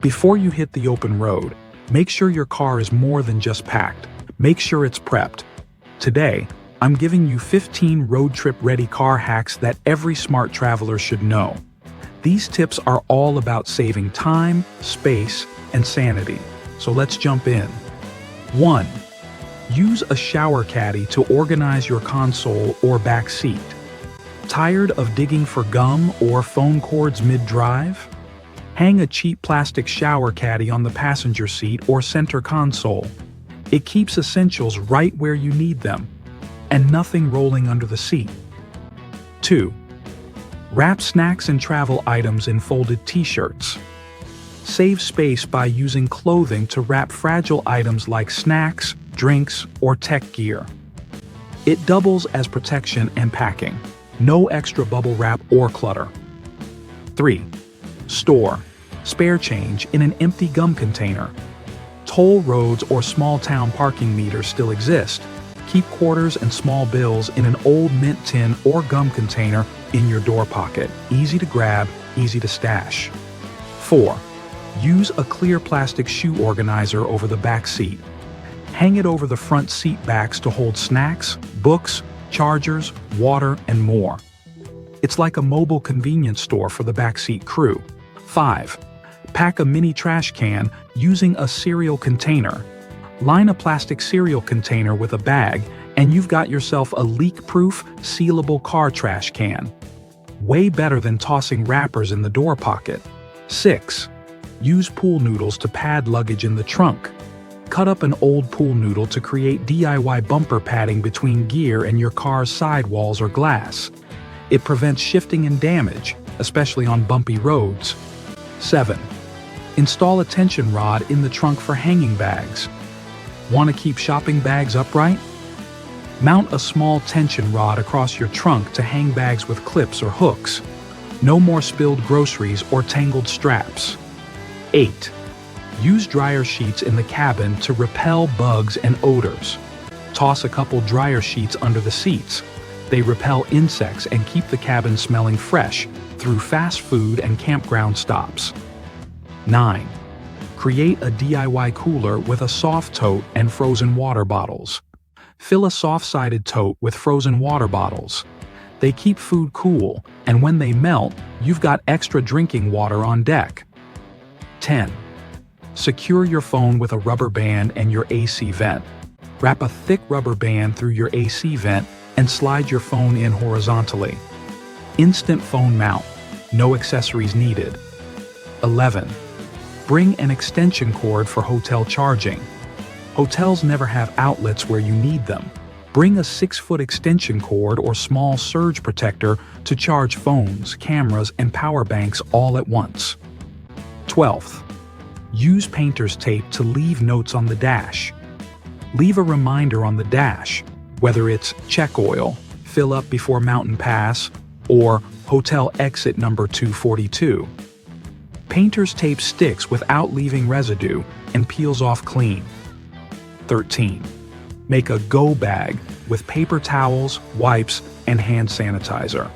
Before you hit the open road, make sure your car is more than just packed. Make sure it's prepped. Today, I'm giving you 15 road trip ready car hacks that every smart traveler should know. These tips are all about saving time, space, and sanity. So let's jump in. 1. Use a shower caddy to organize your console or back seat. Tired of digging for gum or phone cords mid-drive? Hang a cheap plastic shower caddy on the passenger seat or center console. It keeps essentials right where you need them, and nothing rolling under the seat. 2. Wrap snacks and travel items in folded t-shirts. Save space by using clothing to wrap fragile items like snacks, drinks, or tech gear. It doubles as protection and packing. No extra bubble wrap or clutter. 3. Store spare change in an empty gum container. Toll roads or small town parking meters still exist. Keep quarters and small bills in an old mint tin or gum container in your door pocket. Easy to grab, easy to stash. 4. Use a clear plastic shoe organizer over the back seat. Hang it over the front seat backs to hold snacks, books, chargers, water, and more. It's like a mobile convenience store for the backseat crew. 5. Pack a mini trash can using a cereal container. Line a plastic cereal container with a bag, and you've got yourself a leak-proof, sealable car trash can. Way better than tossing wrappers in the door pocket. 6. Use pool noodles to pad luggage in the trunk. Cut up an old pool noodle to create DIY bumper padding between gear and your car's sidewalls or glass. It prevents shifting and damage, especially on bumpy roads. 7. Install a tension rod in the trunk for hanging bags. Want to keep shopping bags upright? Mount a small tension rod across your trunk to hang bags with clips or hooks. No more spilled groceries or tangled straps. 8. Use dryer sheets in the cabin to repel bugs and odors. Toss a couple dryer sheets under the seats. They repel insects and keep the cabin smelling fresh through fast food and campground stops. 9. Create a DIY cooler with a soft tote and frozen water bottles. Fill a soft-sided tote with frozen water bottles. They keep food cool, and when they melt, you've got extra drinking water on deck. 10. Secure your phone with a rubber band and your AC vent. Wrap a thick rubber band through your AC vent and slide your phone in horizontally. Instant phone mount. No accessories needed. 11. Bring an extension cord for hotel charging. Hotels never have outlets where you need them. Bring a 6-foot extension cord or small surge protector to charge phones, cameras, and power banks all at once. 12th. Use painter's tape to leave notes on the dash. Leave a reminder on the dash, whether it's check oil, fill up before Mountain Pass, or hotel exit number 242. Painter's tape sticks without leaving residue and peels off clean. 13. Make a go bag with paper towels, wipes, and hand sanitizer.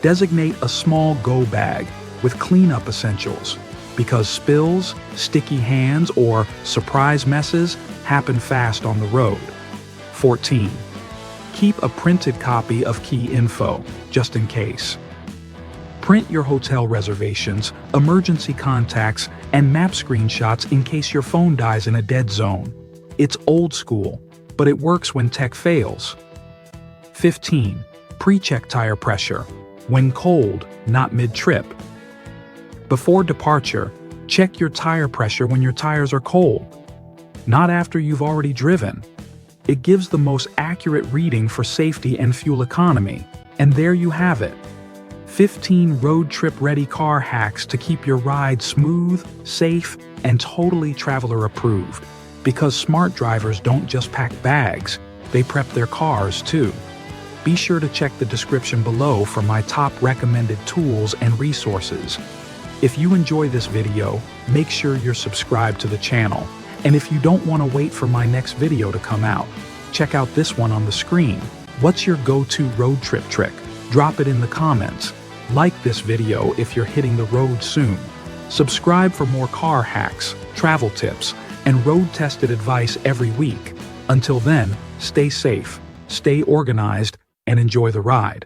Designate a small go bag with cleanup essentials because spills, sticky hands, or surprise messes happen fast on the road. 14. Keep a printed copy of key info, just in case. Print your hotel reservations, emergency contacts, and map screenshots in case your phone dies in a dead zone. It's old school, but it works when tech fails. 15. Pre-check tire pressure. When cold, not mid-trip. Before departure, check your tire pressure when your tires are cold, not after you've already driven. It gives the most accurate reading for safety and fuel economy. And there you have it. 15 road trip ready car hacks to keep your ride smooth, safe, and totally traveler approved. Because smart drivers don't just pack bags, they prep their cars too. Be sure to check the description below for my top recommended tools and resources. If you enjoy this video, make sure you're subscribed to the channel. And if you don't want to wait for my next video to come out, check out this one on the screen. What's your go-to road trip trick? Drop it in the comments. Like this video if you're hitting the road soon. Subscribe for more car hacks, travel tips, and road-tested advice every week. Until then, stay safe, stay organized, and enjoy the ride.